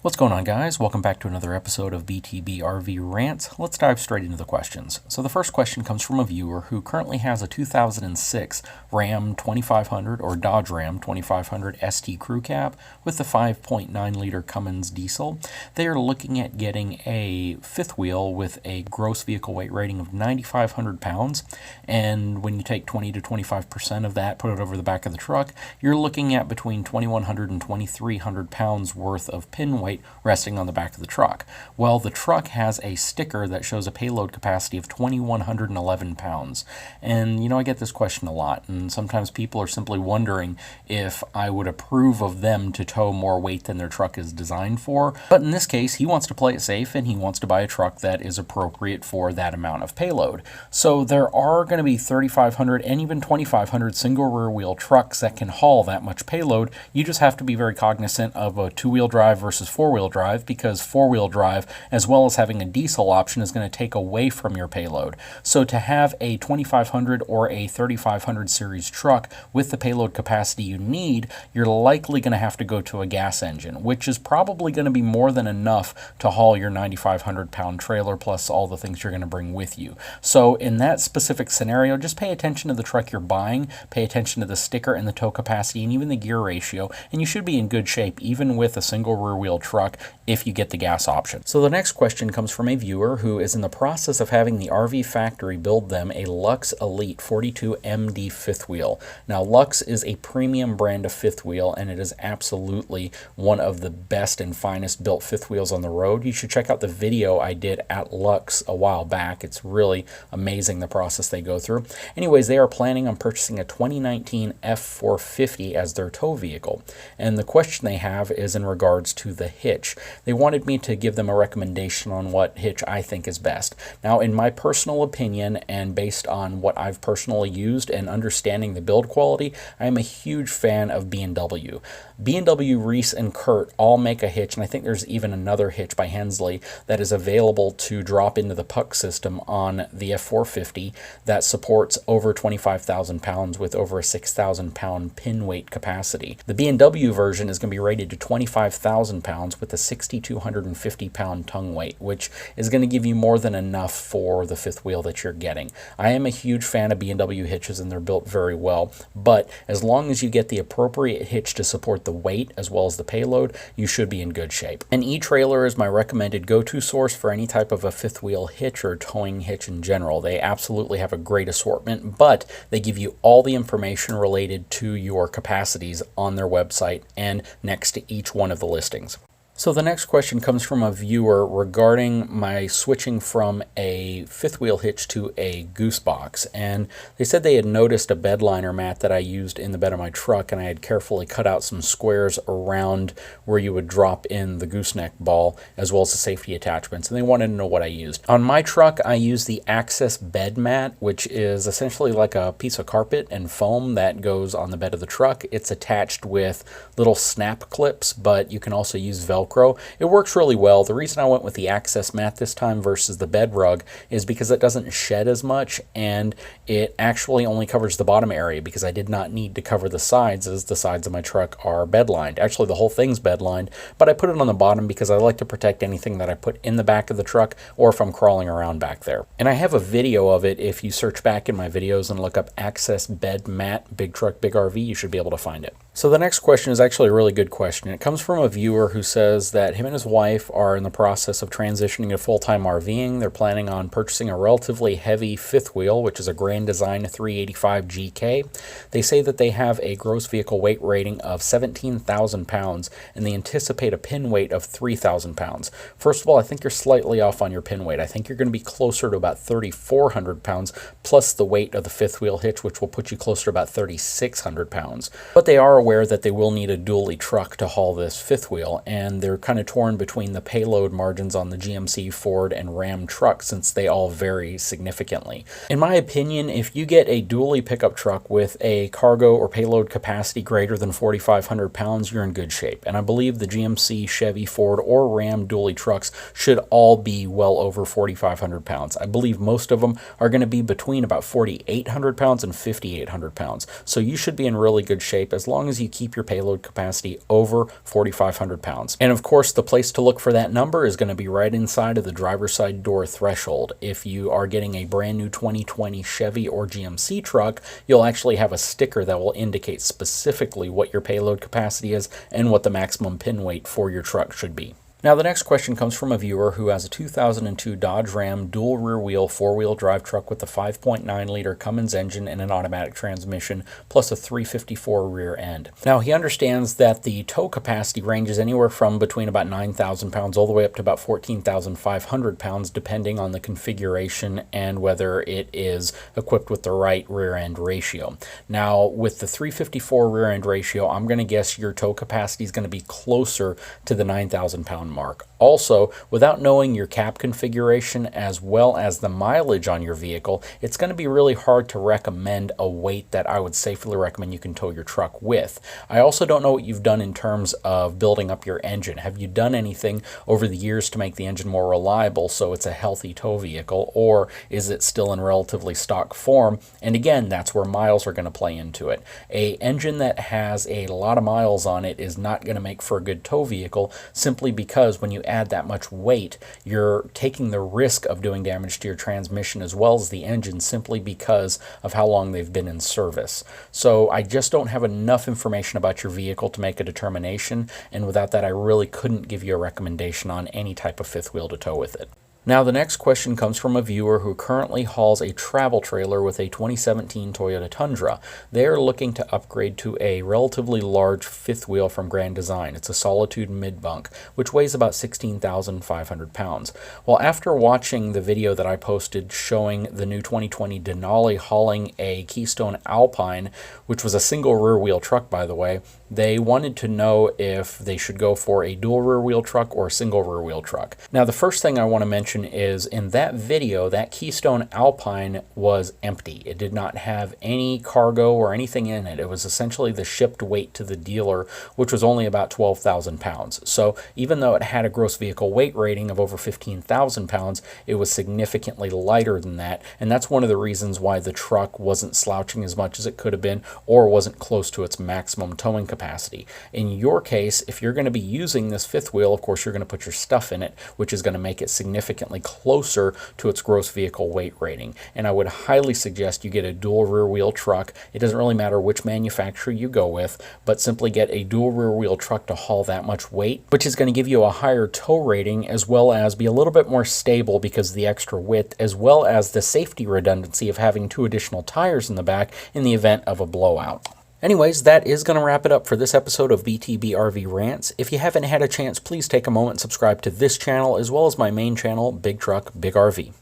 What's going on, guys? Welcome back to another episode of BTB RV Rants. Let's dive straight into the questions. So the first question comes from a viewer who currently has a 2006 Ram 2500 or Dodge Ram 2500 ST Crew Cab with the 5.9 liter Cummins diesel. They are looking at getting a fifth wheel with a gross vehicle weight rating of 9,500 pounds. And when you take 20 to 25% of that, put it over the back of the truck, you're looking at between 2,100 and 2,300 pounds worth of pin weight resting on the back of the truck. Well, the truck has a sticker that shows a payload capacity of 2,111 pounds. And I get this question a lot, and sometimes people are simply wondering if I would approve of them to tow more weight than their truck is designed for. But in this case, he wants to play it safe and he wants to buy a truck that is appropriate for that amount of payload. So there are going to be 3,500 and even 2,500 single rear wheel trucks that can haul that much payload. You just have to be very cognizant of a two-wheel drive versus four-wheel drive, because four-wheel drive, as well as having a diesel option, is going to take away from your payload. So to have a 2,500 or a 3,500 series truck with the payload capacity you need, you're likely going to have to go to a gas engine, which is probably going to be more than enough to haul your 9,500 pound trailer plus all the things you're going to bring with you. So in that specific scenario, just pay attention to the truck you're buying, pay attention to the sticker and the tow capacity and even the gear ratio, and you should be in good shape even with a single rear wheel truck if you get the gas option. So the next question comes from a viewer who is in the process of having the RV factory build them a Lux Elite 42 MD fifth wheel. Now, Lux is a premium brand of fifth wheel, and it is absolutely one of the best and finest built fifth wheels on the road. You should check out the video I did at Lux a while back. It's really amazing the process they go through. Anyways, they are planning on purchasing a 2019 F450 as their tow vehicle. And the question they have is in regards to the hitch. They wanted me to give them a recommendation on what hitch I think is best. Now, in my personal opinion, and based on what I've personally used and understanding the build quality, I am a huge fan of B&W. B&W, Reese, and Kurt all make a hitch, and I think there's even another hitch by Hensley that is available to drop into the puck system on the F450 that supports over 25,000 pounds with over a 6,000 pound pin weight capacity. The B&W version is going to be rated to 25,000 pounds with a 6,250 pound tongue weight, which is going to give you more than enough for the fifth wheel that you're getting. I am a huge fan of B&W hitches, and they're built very well, but as long as you get the appropriate hitch to support the weight as well as the payload, you should be in good shape. An etrailer is my recommended go-to source for any type of a fifth wheel hitch or towing hitch in general. They absolutely have a great assortment, but they give you all the information related to your capacities on their website and next to each one of the listings. So the next question comes from a viewer regarding my switching from a fifth wheel hitch to a goose box. And they said they had noticed a bed liner mat that I used in the bed of my truck, and I had carefully cut out some squares around where you would drop in the gooseneck ball as well as the safety attachments, and they wanted to know what I used. On my truck, I use the Access bed mat, which is essentially like a piece of carpet and foam that goes on the bed of the truck. It's attached with little snap clips, but you can also use Velcro. It works really well. The reason I went with the Access mat this time versus the bed rug is because it doesn't shed as much, and it actually only covers the bottom area because I did not need to cover the sides, as the sides of my truck are bed lined. Actually, the whole thing's bed lined, but I put it on the bottom because I like to protect anything that I put in the back of the truck or if I'm crawling around back there. And I have a video of it. If you search back in my videos and look up Access bed mat, big truck, big RV, you should be able to find it. So the next question is actually a really good question. It comes from a viewer who says that him and his wife are in the process of transitioning to full-time RVing. They're planning on purchasing a relatively heavy fifth wheel, which is a Grand Design 385 GK. They say that they have a gross vehicle weight rating of 17,000 pounds, and they anticipate a pin weight of 3,000 pounds. First of all, I think you're slightly off on your pin weight. I think you're going to be closer to about 3,400 pounds plus the weight of the fifth wheel hitch, which will put you closer to about 3,600 pounds. But they are aware that they will need a dually truck to haul this fifth wheel, and they're kind of torn between the payload margins on the GMC, Ford, and Ram trucks since they all vary significantly. In my opinion, if you get a dually pickup truck with a cargo or payload capacity greater than 4,500 pounds, you're in good shape. And I believe the GMC, Chevy, Ford, or Ram dually trucks should all be well over 4,500 pounds. I believe most of them are going to be between about 4,800 pounds and 5,800 pounds. So you should be in really good shape as long as as you keep your payload capacity over 4,500 pounds. And of course, the place to look for that number is going to be right inside of the driver's side door threshold. If you are getting a brand new 2020 Chevy or GMC truck, you'll actually have a sticker that will indicate specifically what your payload capacity is and what the maximum pin weight for your truck should be. Now the next question comes from a viewer who has a 2002 Dodge Ram dual rear wheel 4-wheel drive truck with a 5.9 liter Cummins engine and an automatic transmission plus a 354 rear end. Now he understands that the tow capacity ranges anywhere from between about 9,000 pounds all the way up to about 14,500 pounds depending on the configuration and whether it is equipped with the right rear end ratio. Now with the 354 rear end ratio, I'm going to guess your tow capacity is going to be closer to the 9,000 pound mark. Also, without knowing your cab configuration as well as the mileage on your vehicle, it's going to be really hard to recommend a weight that I would safely recommend you can tow your truck with. I also don't know what you've done in terms of building up your engine. Have you done anything over the years to make the engine more reliable so it's a healthy tow vehicle, or is it still in relatively stock form? And again, that's where miles are going to play into it. An engine that has a lot of miles on it is not going to make for a good tow vehicle simply because when you add that much weight, you're taking the risk of doing damage to your transmission as well as the engine simply because of how long they've been in service. So I just don't have enough information about your vehicle to make a determination, and without that I really couldn't give you a recommendation on any type of fifth wheel to tow with it. Now the next question comes from a viewer who currently hauls a travel trailer with a 2017 Toyota Tundra. They are looking to upgrade to a relatively large fifth wheel from Grand Design. It's a Solitude mid-bunk, which weighs about 16,500 pounds. Well, after watching the video that I posted showing the new 2020 Denali hauling a Keystone Alpine, which was a single rear wheel truck by the way, they wanted to know if they should go for a dual rear wheel truck or a single rear wheel truck. Now the first thing I want to mention is in that video, that Keystone Alpine was empty. It did not have any cargo or anything in it. It was essentially the shipped weight to the dealer, which was only about 12,000 pounds. So even though it had a gross vehicle weight rating of over 15,000 pounds, it was significantly lighter than that. And that's one of the reasons why the truck wasn't slouching as much as it could have been or wasn't close to its maximum towing capacity. In your case, if you're going to be using this fifth wheel, of course, you're going to put your stuff in it, which is going to make it significantly closer to its gross vehicle weight rating. And I would highly suggest you get a dual rear wheel truck. It doesn't really matter which manufacturer you go with, but simply get a dual rear wheel truck to haul that much weight, which is going to give you a higher tow rating as well as be a little bit more stable because of the extra width, as well as the safety redundancy of having 2 additional tires in the back in the event of a blowout. Anyways, that is going to wrap it up for this episode of BTB RV Rants. If you haven't had a chance, please take a moment and subscribe to this channel as well as my main channel, Big Truck, Big RV.